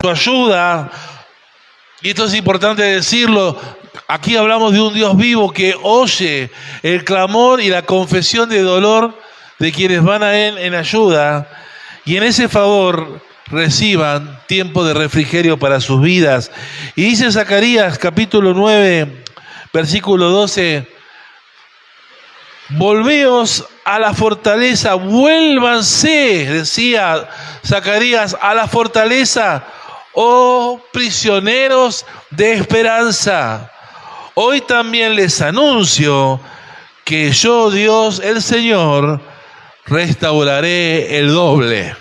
su ayuda. Y esto es importante decirlo. Aquí hablamos de un Dios vivo que oye el clamor y la confesión de dolor de quienes van a Él en ayuda. Y en ese favor reciban tiempo de refrigerio para sus vidas. Y dice Zacarías capítulo 9, versículo 12: volveos a la fortaleza, vuélvanse, decía Zacarías, a la fortaleza, oh prisioneros de esperanza. Hoy también les anuncio que yo, Dios, el Señor, restauraré el doble.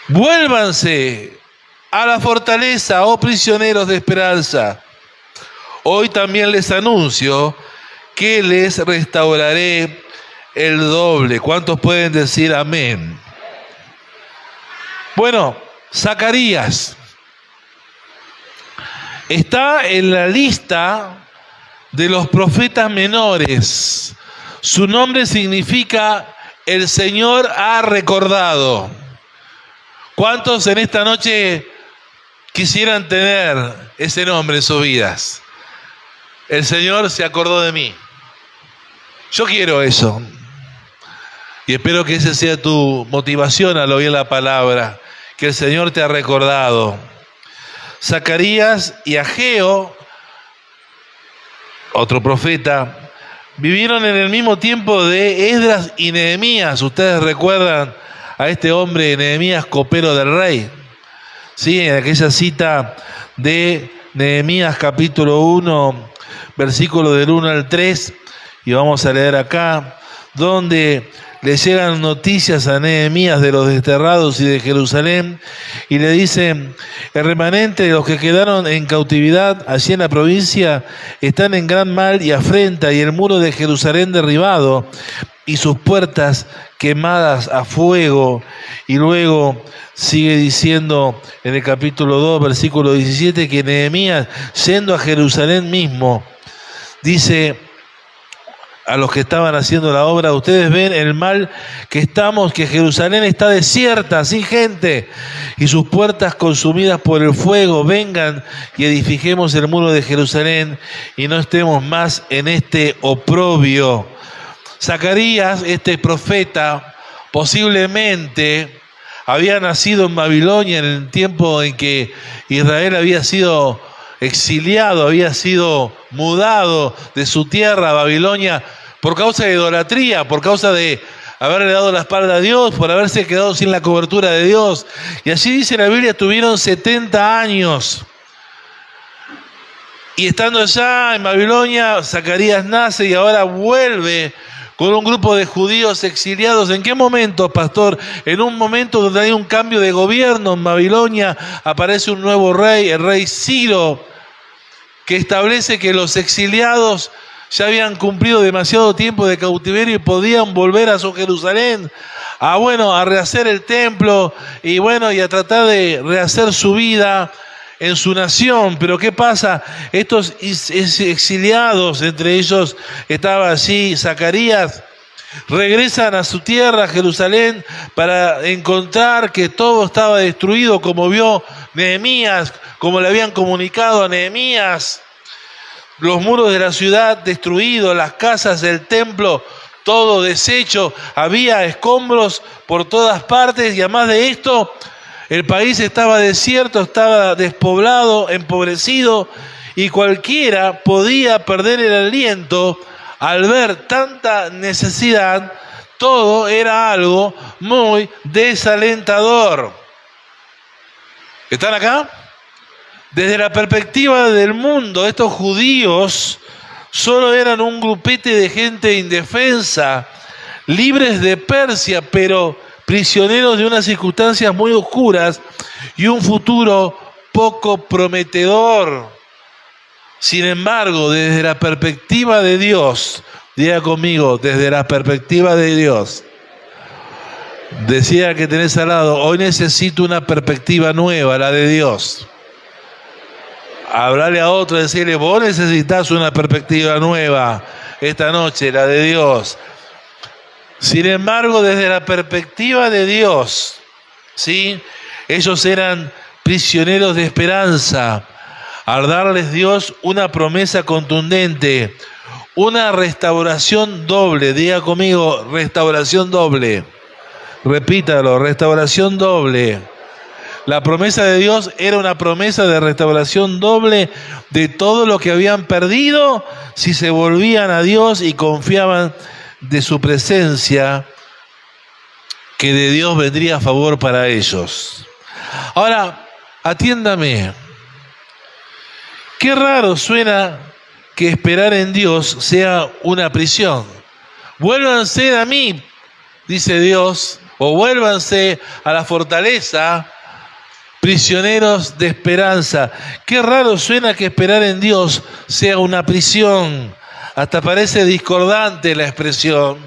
Vuélvanse a la fortaleza, oh prisioneros de esperanza. Hoy también les anuncio que les restauraré el doble. ¿Cuántos pueden decir amén? Bueno, Zacarías está en la lista de los profetas menores. Su nombre significa el Señor ha recordado. ¿Cuántos en esta noche quisieran tener ese nombre en sus vidas? El Señor se acordó de mí. Yo quiero eso. Y espero que esa sea tu motivación al oír la palabra, que el Señor te ha recordado. Zacarías y Ageo, otro profeta, vivieron en el mismo tiempo de Esdras y Nehemías. Ustedes recuerdan a este hombre, Nehemías, copero del rey. Sí, en aquella cita de Nehemías capítulo 1, versículo del 1 al 3, y vamos a leer acá, donde le llegan noticias a Nehemías de los desterrados y de Jerusalén, y le dicen: el remanente de los que quedaron en cautividad allí en la provincia están en gran mal y afrenta, y el muro de Jerusalén derribado, y sus puertas quemadas a fuego. Y luego sigue diciendo en el capítulo 2, versículo 17, que Nehemías, yendo a Jerusalén mismo, dice a los que estaban haciendo la obra: ustedes ven el mal que estamos, que Jerusalén está desierta, sin gente, y sus puertas consumidas por el fuego. Vengan y edifiquemos el muro de Jerusalén y no estemos más en este oprobio. Zacarías, este profeta, posiblemente había nacido en Babilonia en el tiempo en que Israel había sido exiliado, había sido mudado de su tierra a Babilonia por causa de idolatría, por causa de haberle dado la espalda a Dios, por haberse quedado sin la cobertura de Dios. Y así dice la Biblia, tuvieron 70 años. Y estando allá en Babilonia, Zacarías nace y ahora vuelve con un grupo de judíos exiliados. ¿En qué momento, pastor? En un momento donde hay un cambio de gobierno en Babilonia, aparece un nuevo rey, el rey Ciro, que establece que los exiliados ya habían cumplido demasiado tiempo de cautiverio y podían volver a su Jerusalén, a rehacer el templo y a tratar de rehacer su vida en su nación. Pero ¿qué pasa? Estos exiliados, entre ellos estaba allí Zacarías, regresan a su tierra, Jerusalén, para encontrar que todo estaba destruido, como vio Nehemías, como le habían comunicado a Nehemías. Los muros de la ciudad destruidos, las casas del templo, todo deshecho, había escombros por todas partes, y además de esto, el país estaba desierto, estaba despoblado, empobrecido, y cualquiera podía perder el aliento al ver tanta necesidad. Todo era algo muy desalentador. ¿Están acá? Desde la perspectiva del mundo, estos judíos solo eran un grupete de gente indefensa, libres de Persia, pero prisioneros de unas circunstancias muy oscuras y un futuro poco prometedor. Sin embargo, desde la perspectiva de Dios, diga conmigo, desde la perspectiva de Dios, decía que tenés al lado, hoy necesito una perspectiva nueva, la de Dios. Hablarle a otro, decirle, vos necesitas una perspectiva nueva esta noche, la de Dios. Sin embargo, desde la perspectiva de Dios, ¿sí? Ellos eran prisioneros de esperanza, al darles Dios una promesa contundente, una restauración doble. Diga conmigo, restauración doble. Repítalo, restauración doble. La promesa de Dios era una promesa de restauración doble de todo lo que habían perdido si se volvían a Dios y confiaban de su presencia, que de Dios vendría a favor para ellos. Ahora, atiéndame. Qué raro suena que esperar en Dios sea una prisión. Vuélvanse a mí, dice Dios, o vuélvanse a la fortaleza, prisioneros de esperanza. Qué raro suena que esperar en Dios sea una prisión. Hasta parece discordante la expresión.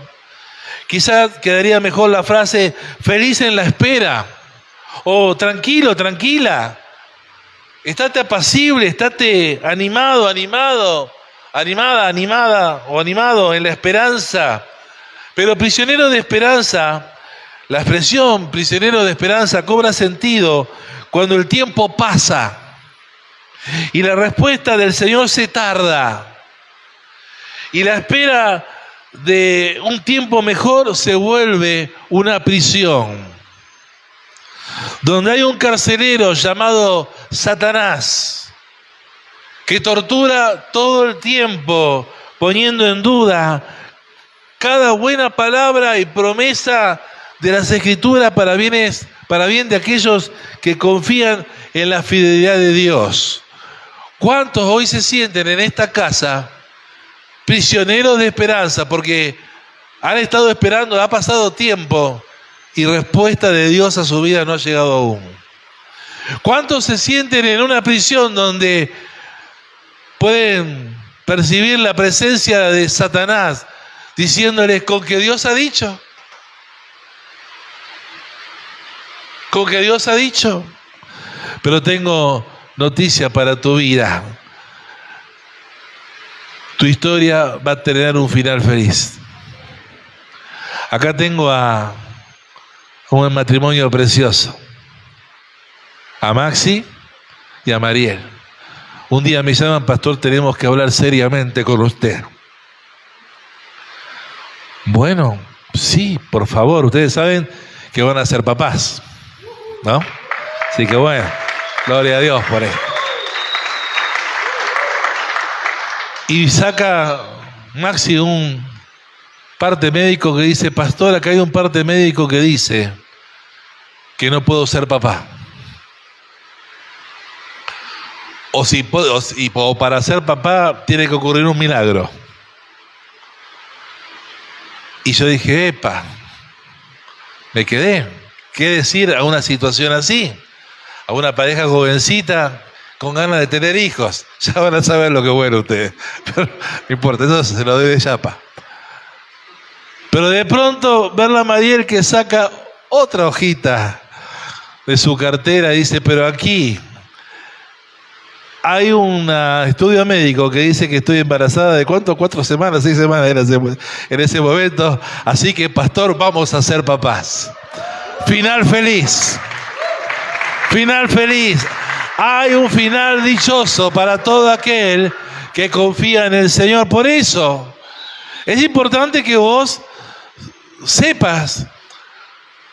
Quizás quedaría mejor la frase feliz en la espera, o tranquilo, tranquila. Estate apacible, estate animado, animada o animado en la esperanza. Pero prisionero de esperanza, la expresión prisionero de esperanza cobra sentido cuando el tiempo pasa y la respuesta del Señor se tarda. Y la espera de un tiempo mejor se vuelve una prisión, donde hay un carcelero llamado Satanás, que tortura todo el tiempo, poniendo en duda cada buena palabra y promesa de las Escrituras para bien de aquellos que confían en la fidelidad de Dios. ¿Cuántos hoy se sienten en esta casa prisioneros de esperanza porque han estado esperando, ha pasado tiempo y respuesta de Dios a su vida no ha llegado aún? ¿Cuántos se sienten en una prisión donde pueden percibir la presencia de Satanás diciéndoles con que Dios ha dicho? ¿Con que Dios ha dicho? Pero tengo noticia para tu vida. Tu historia va a tener un final feliz. Acá tengo a un matrimonio precioso, a Maxi y a Mariel. Un día me llaman, pastor, tenemos que hablar seriamente con usted. Bueno, sí, por favor, ustedes saben que van a ser papás, ¿no? Así que bueno, gloria a Dios por eso. Y saca Maxi un parte médico que dice, pastor, acá hay un parte médico que dice que no puedo ser papá. O para ser papá tiene que ocurrir un milagro. Y yo dije, epa, me quedé. ¿Qué decir a una situación así? A una pareja jovencita con ganas de tener hijos. Ya van a saber lo que bueno ustedes. Pero no importa, eso se lo doy de chapa. Pero de pronto verla a Mariel que saca otra hojita de su cartera y dice, pero aquí hay un estudio médico que dice que estoy embarazada de ¿cuánto? 4 semanas, 6 semanas en ese momento. Así que, pastor, vamos a ser papás. Final feliz. Final feliz. Hay un final dichoso para todo aquel que confía en el Señor. Por eso es importante que vos sepas,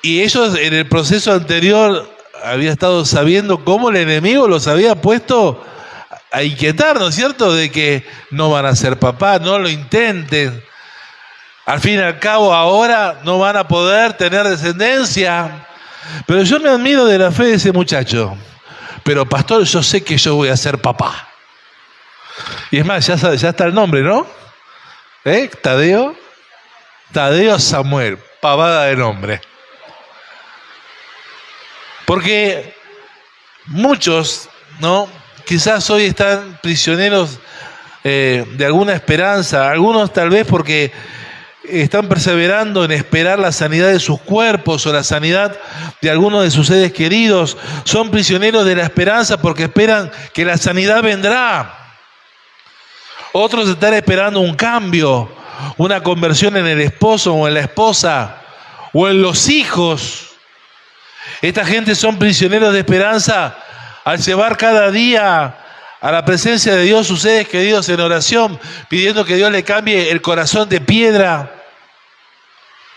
y ellos en el proceso anterior habían estado sabiendo cómo el enemigo los había puesto a inquietar, ¿no es cierto? De que no van a ser papás, no lo intenten. Al fin y al cabo ahora no van a poder tener descendencia. Pero yo me admiro de la fe de ese muchacho. Pero pastor, yo sé que yo voy a ser papá. Y es más, ya está el nombre, ¿no? Tadeo Samuel, pavada de nombre. Porque muchos, ¿no? Quizás hoy están prisioneros de alguna esperanza, algunos tal vez porque están perseverando en esperar la sanidad de sus cuerpos o la sanidad de algunos de sus seres queridos. Son prisioneros de la esperanza porque esperan que la sanidad vendrá. Otros están esperando un cambio, una conversión en el esposo o en la esposa o en los hijos. Esta gente son prisioneros de esperanza al llevar cada día a la presencia de Dios sus seres queridos en oración, pidiendo que Dios le cambie el corazón de piedra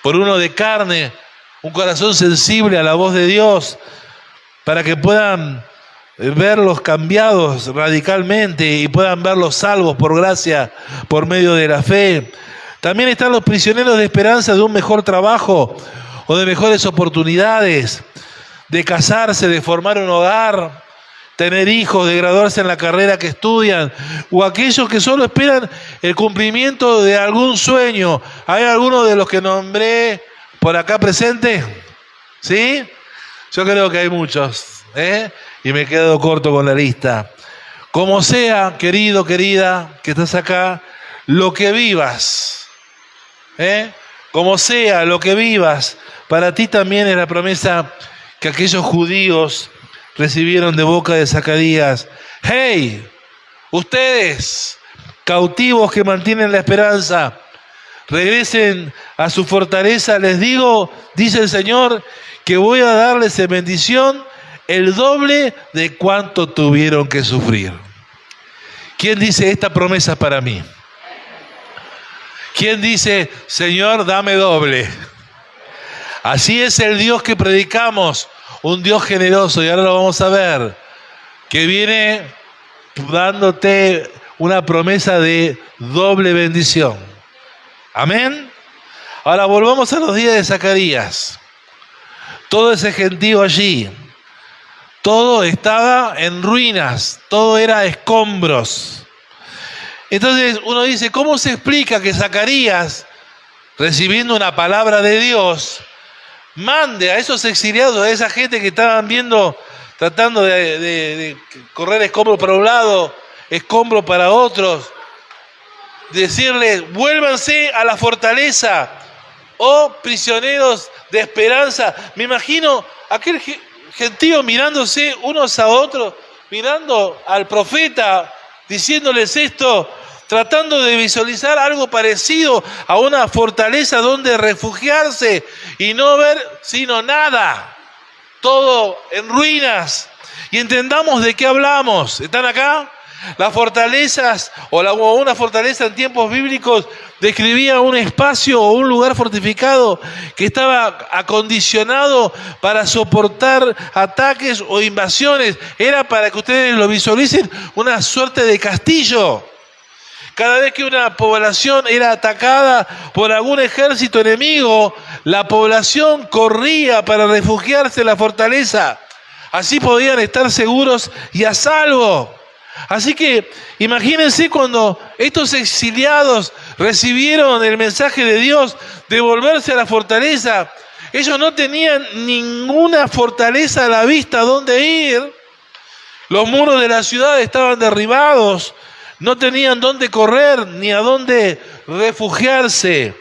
por uno de carne, un corazón sensible a la voz de Dios, para que puedan verlos cambiados radicalmente y puedan verlos salvos por gracia, por medio de la fe. También están los prisioneros de esperanza de un mejor trabajo o de mejores oportunidades, de casarse, de formar un hogar, tener hijos, de graduarse en la carrera que estudian, o aquellos que solo esperan el cumplimiento de algún sueño. ¿Hay alguno de los que nombré por acá presente? ¿Sí? Yo creo que hay muchos, y me quedo corto con la lista. Como sea, querido, querida, que estás acá, lo que vivas, como sea, lo que vivas, para ti también es la promesa que aquellos judíos recibieron de boca de Zacarías. ¡Hey! Ustedes, cautivos que mantienen la esperanza, regresen a su fortaleza. Les digo, dice el Señor, que voy a darles en bendición el doble de cuánto tuvieron que sufrir. ¿Quién dice esta promesa para mí? ¿Quién dice, Señor, dame doble? Así es el Dios que predicamos, un Dios generoso, y ahora lo vamos a ver, que viene dándote una promesa de doble bendición. Amén. Ahora volvamos a los días de Zacarías. Todo ese gentío allí, todo estaba en ruinas, todo era escombros. Entonces uno dice, ¿cómo se explica que Zacarías, recibiendo una palabra de Dios, mande a esos exiliados, a esa gente que estaban viendo, tratando de correr escombros para un lado, escombros para otros, decirles, vuélvanse a la fortaleza, oh prisioneros de esperanza? Me imagino aquel gentío mirándose unos a otros, mirando al profeta, diciéndoles esto, tratando de visualizar algo parecido a una fortaleza donde refugiarse y no ver sino nada, todo en ruinas. Y entendamos de qué hablamos. ¿Están acá? Las fortalezas o una fortaleza en tiempos bíblicos describía un espacio o un lugar fortificado que estaba acondicionado para soportar ataques o invasiones. Era, para que ustedes lo visualicen, una suerte de castillo. Cada vez que una población era atacada por algún ejército enemigo, la población corría para refugiarse en la fortaleza. Así podían estar seguros y a salvo. Así que imagínense cuando estos exiliados recibieron el mensaje de Dios de volverse a la fortaleza. Ellos no tenían ninguna fortaleza a la vista donde ir. Los muros de la ciudad estaban derribados. No tenían dónde correr ni a dónde refugiarse.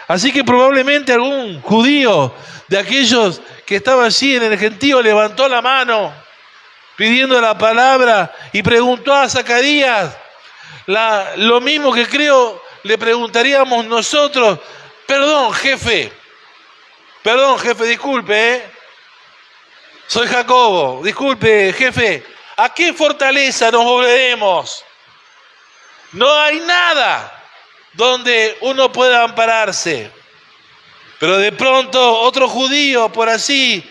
Así que probablemente algún judío de aquellos que estaba allí en el gentío levantó la mano pidiendo la palabra y preguntó a Zacarías lo mismo que creo le preguntaríamos nosotros. Perdón, jefe, disculpe, soy Jacobo, disculpe, jefe, ¿a qué fortaleza nos volveremos? No hay nada donde uno pueda ampararse. Pero de pronto otro judío por allí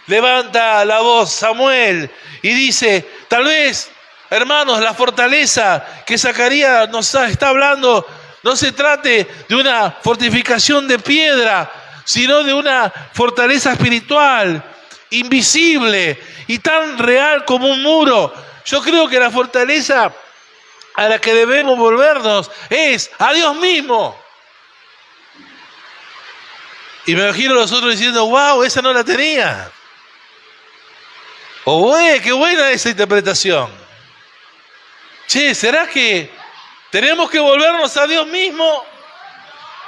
levanta la voz, Samuel, y dice, tal vez, hermanos, la fortaleza que Zacarías nos está hablando no se trate de una fortificación de piedra, sino de una fortaleza espiritual, invisible y tan real como un muro. Yo creo que la fortaleza a la que debemos volvernos es a Dios mismo. Y me imagino los otros diciendo, wow, esa no la tenía. O qué buena esa interpretación. Che, ¿será que tenemos que volvernos a Dios mismo?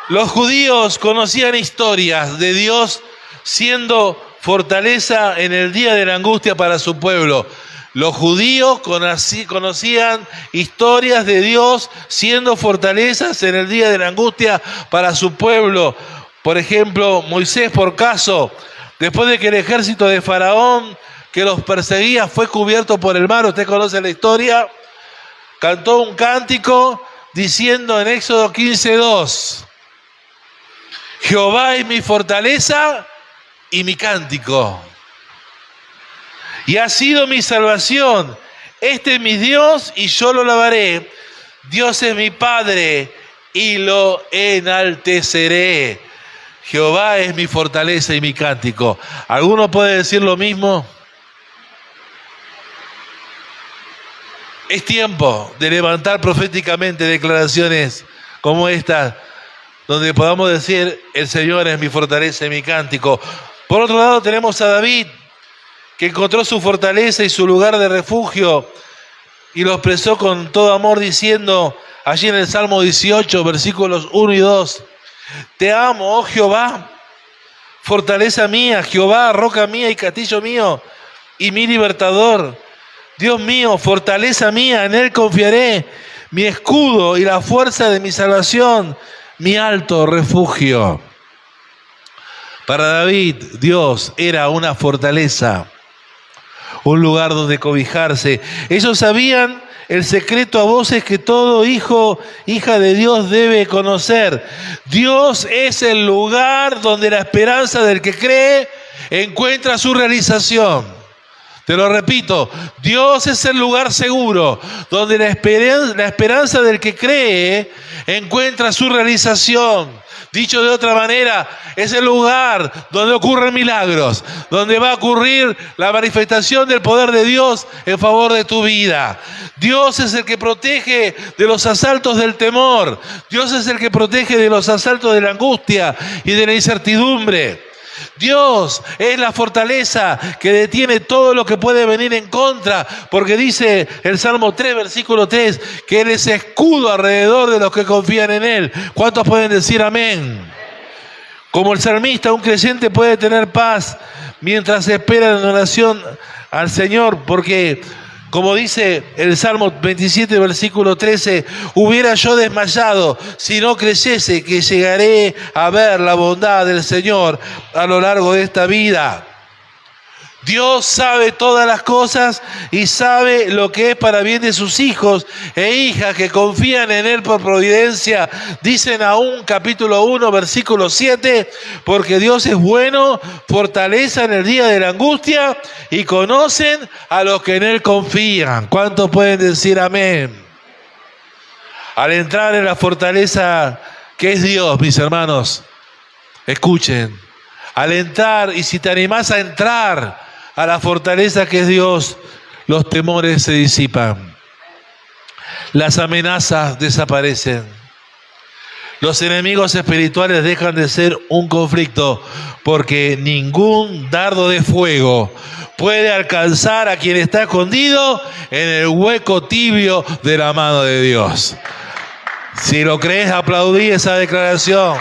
Los judíos conocían historias de Dios siendo fortaleza en el día de la angustia para su pueblo. Los judíos conocían historias de Dios siendo fortalezas en el día de la angustia para su pueblo. Por ejemplo, Moisés, por caso, después de que el ejército de Faraón que los perseguía fue cubierto por el mar, usted conoce la historia, cantó un cántico diciendo en Éxodo 15:2, Jehová es mi fortaleza y mi cántico, y ha sido mi salvación. Este es mi Dios y yo lo alabaré. Dios es mi Padre y lo enalteceré. Jehová es mi fortaleza y mi cántico. ¿Alguno puede decir lo mismo? Es tiempo de levantar proféticamente declaraciones como esta, donde podamos decir, el Señor es mi fortaleza y mi cántico. Por otro lado tenemos a David, que encontró su fortaleza y su lugar de refugio, y lo expresó con todo amor diciendo, allí en el Salmo 18, versículos 1 y 2, te amo, oh Jehová, fortaleza mía, Jehová, roca mía y castillo mío, y mi libertador. Dios mío, fortaleza mía, en Él confiaré, mi escudo y la fuerza de mi salvación, mi alto refugio. Para David, Dios era una fortaleza, un lugar donde cobijarse. Ellos sabían el secreto a voces que todo hijo, hija de Dios debe conocer. Dios es el lugar donde la esperanza del que cree encuentra su realización. Te lo repito, Dios es el lugar seguro donde la esperanza del que cree encuentra su realización. Dicho de otra manera, es el lugar donde ocurren milagros, donde va a ocurrir la manifestación del poder de Dios en favor de tu vida. Dios es el que protege de los asaltos del temor. Dios es el que protege de los asaltos de la angustia y de la incertidumbre. Dios es la fortaleza que detiene todo lo que puede venir en contra, porque dice el Salmo 3, versículo 3, que Él es escudo alrededor de los que confían en Él. ¿Cuántos pueden decir amén? Como el salmista, un creyente puede tener paz mientras espera en oración al Señor, porque como dice el Salmo 27, versículo 13, hubiera yo desmayado si no creyese que llegaré a ver la bondad del Señor a lo largo de esta vida. Dios sabe todas las cosas y sabe lo que es para bien de sus hijos e hijas que confían en Él por providencia. Dice Nahum capítulo 1 versículo 7, porque Dios es bueno, fortaleza en el día de la angustia y conocen a los que en Él confían. ¿Cuántos pueden decir amén? Al entrar en la fortaleza que es Dios, mis hermanos, escuchen, al entrar, y si te animás a entrar a la fortaleza que es Dios, los temores se disipan, las amenazas desaparecen, los enemigos espirituales dejan de ser un conflicto, porque ningún dardo de fuego puede alcanzar a quien está escondido en el hueco tibio de la mano de Dios. Si lo crees, aplaudí esa declaración.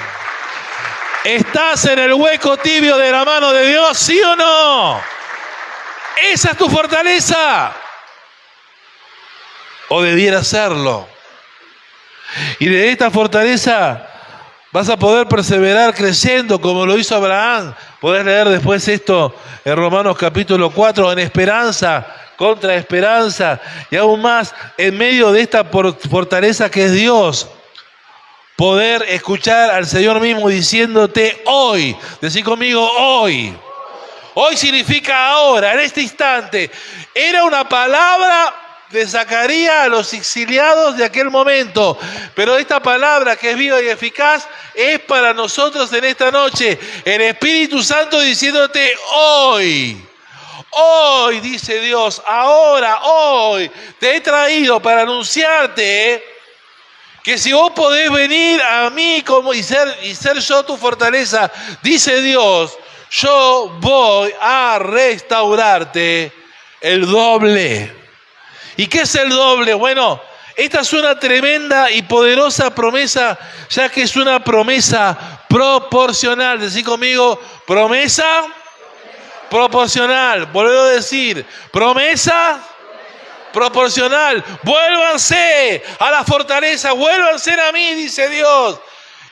¿Estás en el hueco tibio de la mano de Dios, sí o no? Esa es tu fortaleza. O debiera serlo. Y de esta fortaleza vas a poder perseverar creciendo como lo hizo Abraham. Podés leer después esto en Romanos capítulo 4, en esperanza, contra esperanza. Y aún más, en medio de esta fortaleza que es Dios, poder escuchar al Señor mismo diciéndote hoy. Decí conmigo hoy. Hoy significa ahora, en este instante. Era una palabra de Zacarías a los exiliados de aquel momento. Pero esta palabra que es viva y eficaz es para nosotros en esta noche. El Espíritu Santo diciéndote hoy. Hoy, dice Dios, ahora, hoy, te he traído para anunciarte que si vos podés venir a mí y ser yo tu fortaleza, dice Dios, yo voy a restaurarte el doble. ¿Y qué es el doble? Bueno, esta es una tremenda y poderosa promesa, ya que es una promesa proporcional. Decí conmigo, promesa proporcional. Vuelvo a decir, promesa proporcional. Vuélvanse a la fortaleza, vuélvanse a mí, dice Dios.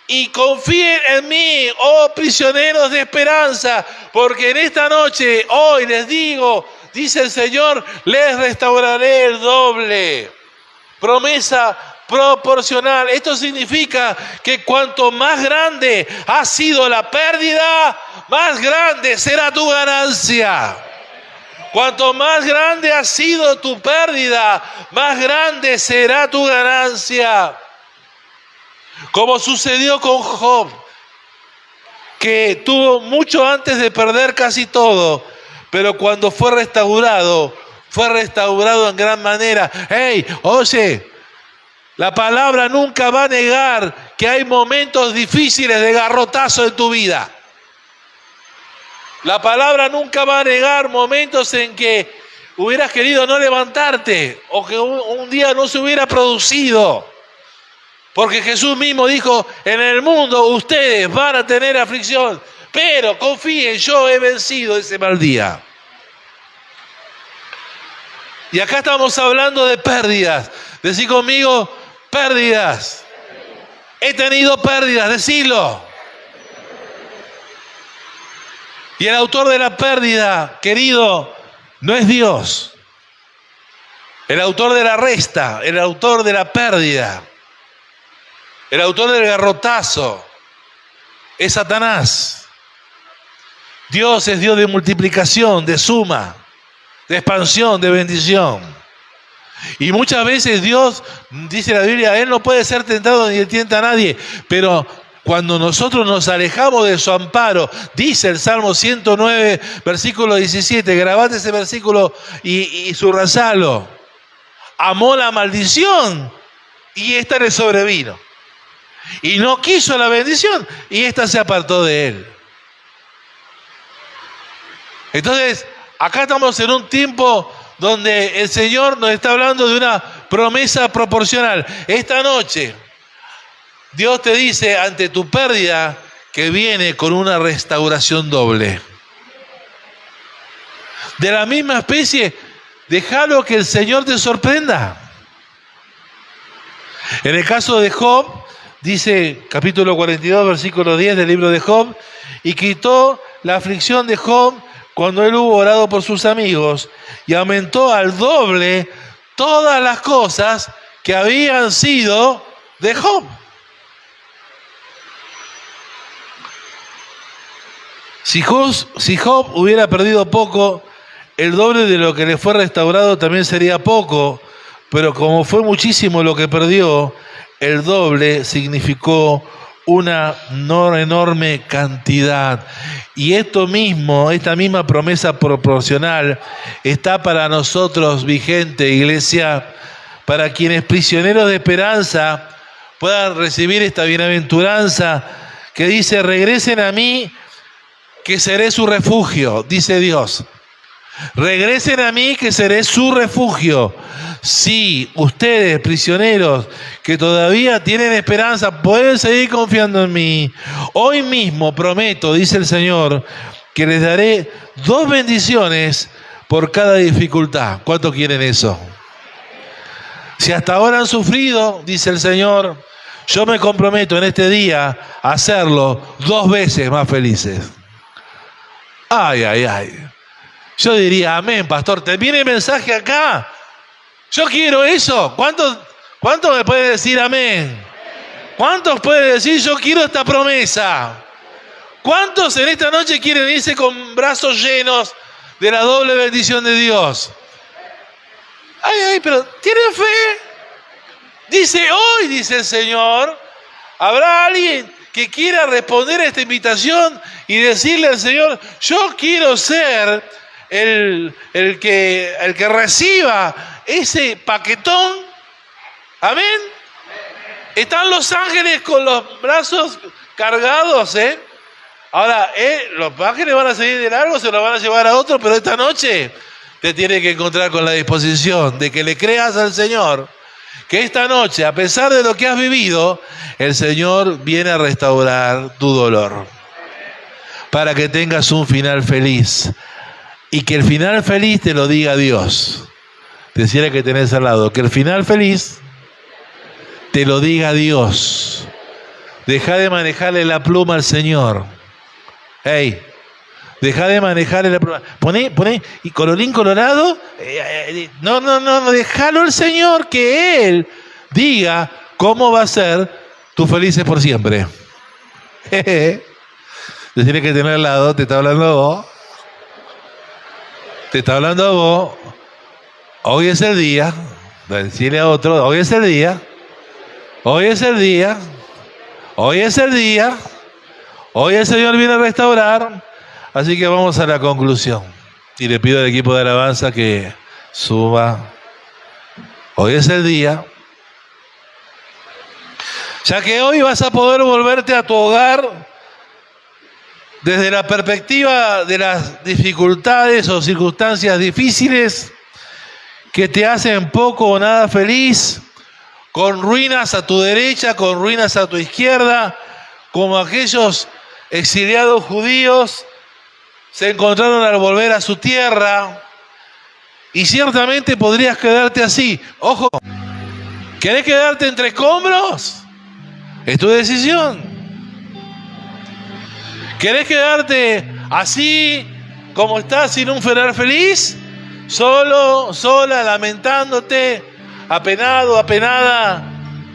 y confíen en mí, oh prisioneros de esperanza, porque en esta noche, hoy les digo, dice el Señor, les restauraré el doble. Promesa proporcional. Esto significa que cuanto más grande ha sido la pérdida, más grande será tu ganancia. Cuanto más grande ha sido tu pérdida, más grande será tu ganancia. Como sucedió con Job, que tuvo mucho antes de perder casi todo, pero cuando fue restaurado en gran manera. ¡Hey! Oye, la palabra nunca va a negar que hay momentos difíciles de garrotazo en tu vida. La palabra nunca va a negar momentos en que hubieras querido no levantarte o que un día no se hubiera producido. Porque Jesús mismo dijo, en el mundo ustedes van a tener aflicción, pero confíen, yo he vencido ese mal día. Y acá estamos hablando de pérdidas. Decí conmigo, pérdidas. He tenido pérdidas, decilo. Y el autor de la pérdida, querido, no es Dios. El autor de la resta, el autor de la pérdida, el autor del garrotazo es Satanás. Dios es Dios de multiplicación, de suma, de expansión, de bendición. Y muchas veces Dios, dice la Biblia, Él no puede ser tentado ni tienta a nadie, pero cuando nosotros nos alejamos de su amparo, dice el Salmo 109, versículo 17, grabate ese versículo y subrayalo. Amó la maldición y ésta le sobrevino. Y no quiso la bendición y ésta se apartó de él. Entonces, acá estamos en un tiempo donde el Señor nos está hablando de una promesa proporcional. Esta noche, Dios te dice ante tu pérdida que viene con una restauración doble. De la misma especie, déjalo que el Señor te sorprenda. En el caso de Job, dice capítulo 42, versículo 10 del libro de Job, y quitó la aflicción de Job cuando él hubo orado por sus amigos y aumentó al doble todas las cosas que habían sido de Job. Si Job hubiera perdido poco, el doble de lo que le fue restaurado también sería poco, pero como fue muchísimo lo que perdió, el doble significó una enorme cantidad. Y esta misma promesa proporcional está para nosotros vigente, iglesia, para quienes prisioneros de esperanza puedan recibir esta bienaventuranza que dice, regresen a mí, que seré su refugio, dice Dios. Regresen a mí, que seré su refugio. Sí, ustedes, prisioneros, que todavía tienen esperanza, pueden seguir confiando en mí. Hoy mismo prometo, dice el Señor, que les daré 2 bendiciones por cada dificultad. ¿Cuántos quieren eso? Si hasta ahora han sufrido, dice el Señor, yo me comprometo en este día a hacerlo 2 veces más felices. Ay, ay, ay. Yo diría, amén, pastor, ¿te viene el mensaje acá? Yo quiero eso. ¿Cuántos me pueden decir amén? ¿Cuántos pueden decir, yo quiero esta promesa? ¿Cuántos en esta noche quieren irse con brazos llenos de la doble bendición de Dios? Ay, ay, pero ¿tienen fe? Dice hoy, dice el Señor, ¿habrá alguien que quiera responder a esta invitación y decirle al Señor, yo quiero ser el que reciba ese paquetón? Amén. Están los ángeles con los brazos cargados, Ahora, los ángeles van a seguir de largo, se los van a llevar a otro, pero esta noche te tienes que encontrar con la disposición de que le creas al Señor, que esta noche, a pesar de lo que has vivido, el Señor viene a restaurar tu dolor para que tengas un final feliz. Y que el final feliz te lo diga Dios. Decirle que tenés al lado, que el final feliz te lo diga Dios. Deja de manejarle la pluma al Señor. Hey, deja de manejarle la pluma. Poné, y colorín colorado, no, déjalo al Señor que Él diga cómo va a ser tus felices por siempre. Te tienes que tener al lado, te está hablando a vos. Te está hablando a vos. Hoy es el día. Decirle a otro, hoy es el día. Hoy es el día. Hoy es el día. Hoy el Señor viene a restaurar. Así que vamos a la conclusión. Y le pido al equipo de alabanza que suba. Hoy es el día. Ya que hoy vas a poder volverte a tu hogar desde la perspectiva de las dificultades o circunstancias difíciles que te hacen poco o nada feliz, con ruinas a tu derecha, con ruinas a tu izquierda, como aquellos exiliados judíos se encontraron al volver a su tierra, y ciertamente podrías quedarte así. Ojo, ¿querés quedarte entre escombros? Es tu decisión. ¿Querés quedarte así como estás sin un final feliz? Solo, sola, lamentándote, apenado, apenada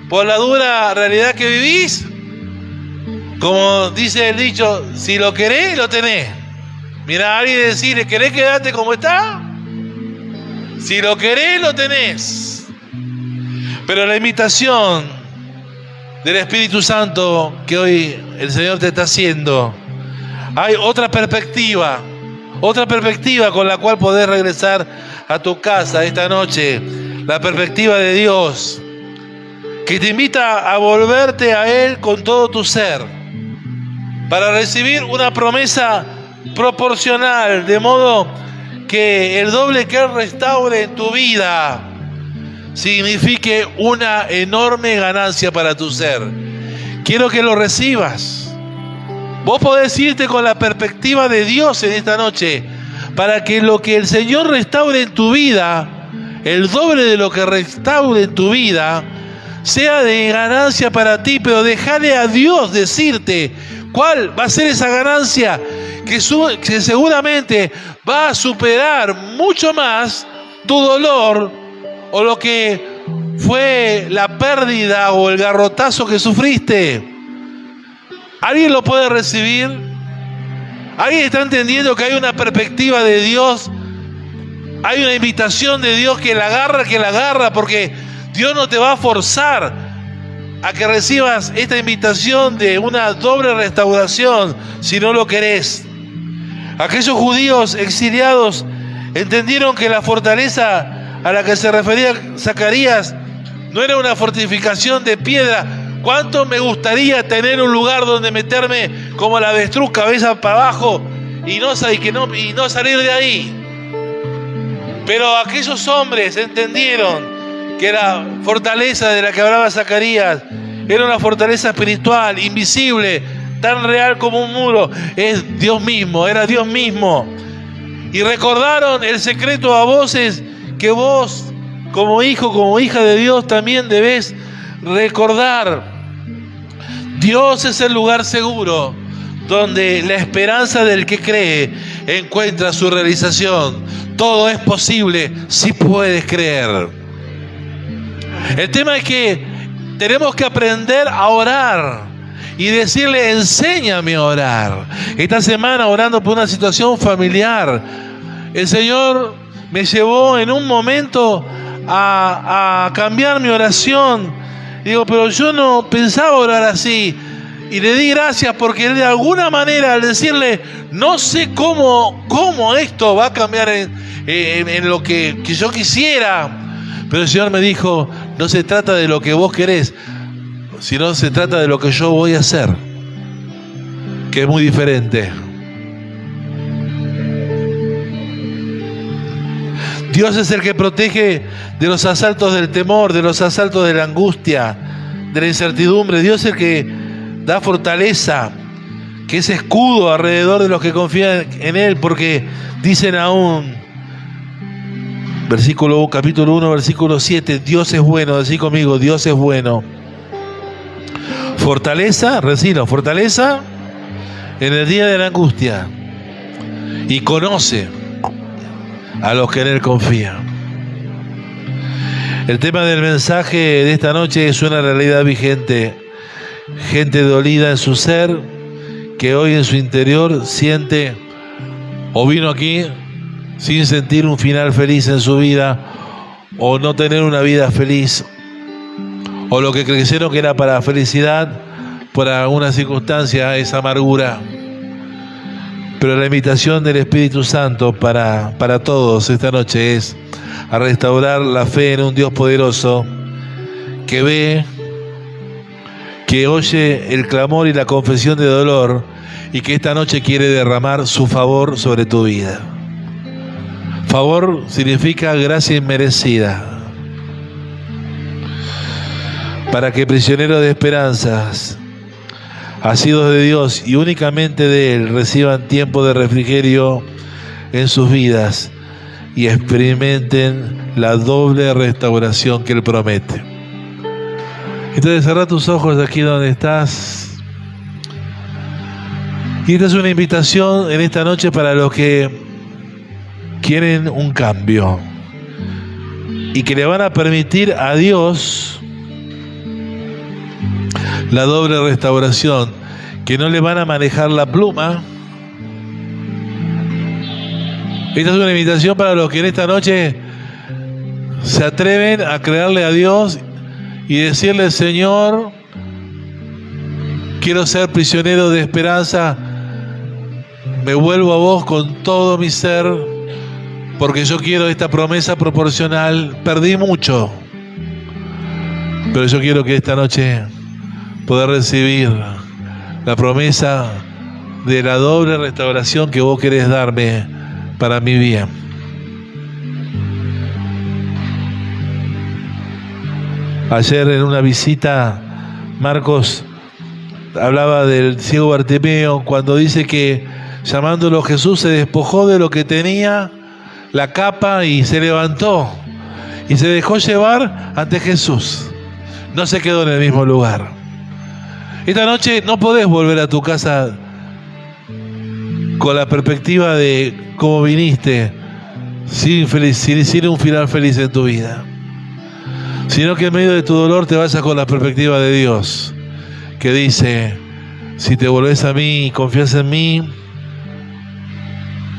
por la dura realidad que vivís. Como dice el dicho, si lo querés, lo tenés. Mirá a alguien y decirle, ¿querés quedarte como está? Si lo querés, lo tenés. Pero la invitación del Espíritu Santo que hoy el Señor te está haciendo, hay otra perspectiva con la cual podés regresar a tu casa esta noche, la perspectiva de Dios, que te invita a volverte a Él con todo tu ser, para recibir una promesa proporcional, de modo que el doble que Él restaure en tu vida signifique una enorme ganancia para tu ser. Quiero que lo recibas. Vos podés irte con la perspectiva de Dios en esta noche, para que lo que el Señor restaure en tu vida, el doble de lo que restaure en tu vida, sea de ganancia para ti. Pero déjale a Dios decirte cuál va a ser esa ganancia que seguramente va a superar mucho más tu dolor o lo que fue la pérdida o el garrotazo que sufriste. ¿Alguien lo puede recibir? ¿Alguien está entendiendo que hay una perspectiva de Dios? Hay una invitación de Dios que la agarra, porque Dios no te va a forzar a que recibas esta invitación de una doble restauración si no lo querés. Aquellos judíos exiliados entendieron que la fortaleza a la que se refería Zacarías no era una fortificación de piedra. ¿Cuánto me gustaría tener un lugar donde meterme como la avestruz, cabeza para abajo, y no salir de ahí? Pero aquellos hombres entendieron que la fortaleza de la que hablaba Zacarías era una fortaleza espiritual, invisible, tan real como un muro. Es Dios mismo, era Dios mismo. Y recordaron el secreto a voces que vos, como hijo, como hija de Dios, también debés recordar. Dios es el lugar seguro donde la esperanza del que cree encuentra su realización. Todo es posible si puedes creer. El tema es que tenemos que aprender a orar y decirle, enséñame a orar. Esta semana, orando por una situación familiar, el Señor me llevó en un momento a cambiar mi oración. Digo, pero yo no pensaba orar así. Y le di gracias porque de alguna manera, al decirle, no sé cómo esto va a cambiar en lo que yo quisiera, pero el Señor me dijo, no se trata de lo que vos querés, sino se trata de lo que yo voy a hacer, que es muy diferente. Dios es el que protege de los asaltos del temor, de los asaltos de la angustia, de la incertidumbre. Dios es el que da fortaleza, que es escudo alrededor de los que confían en Él, porque dicen aún, capítulo 1, versículo 7, Dios es bueno. Decí conmigo, Dios es bueno. Fortaleza, recilo, fortaleza en el día de la angustia. Y conoce a los que en Él confían. El tema del mensaje de esta noche es una realidad vigente. Gente dolida en su ser, que hoy en su interior siente o vino aquí sin sentir un final feliz en su vida, o no tener una vida feliz, o lo que creyeron que era para felicidad, por alguna circunstancia es amargura. Pero la invitación del Espíritu Santo para todos esta noche es a restaurar la fe en un Dios poderoso que ve, que oye el clamor y la confesión de dolor, y que esta noche quiere derramar su favor sobre tu vida. Favor significa gracia inmerecida. Para que prisioneros de esperanzas, asidos de Dios y únicamente de Él, reciban tiempo de refrigerio en sus vidas y experimenten la doble restauración que Él promete. Entonces cerrá tus ojos aquí donde estás. Y esta es una invitación en esta noche para los que quieren un cambio y que le van a permitir a Dios la doble restauración, que no le van a manejar la pluma. Esta es una invitación para los que en esta noche se atreven a creerle a Dios y decirle: Señor, quiero ser prisionero de esperanza, me vuelvo a vos con todo mi ser, porque yo quiero esta promesa proporcional. Perdí mucho, pero yo quiero que esta noche poder recibir la promesa de la doble restauración que vos querés darme para mi bien. Ayer en una visita, Marcos hablaba del ciego Bartimeo, cuando dice que llamándolo Jesús se despojó de lo que tenía, la capa, y se levantó y se dejó llevar ante Jesús. No se quedó en el mismo lugar. Esta noche no podés volver a tu casa con la perspectiva de cómo viniste, sin un final feliz en tu vida, sino que en medio de tu dolor te vayas con la perspectiva de Dios, que dice: si te volvés a mí y confías en mí,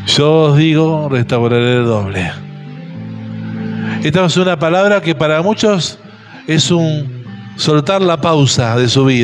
yo os digo, restauraré el doble. Esta es una palabra que para muchos es un soltar la pausa de su vida.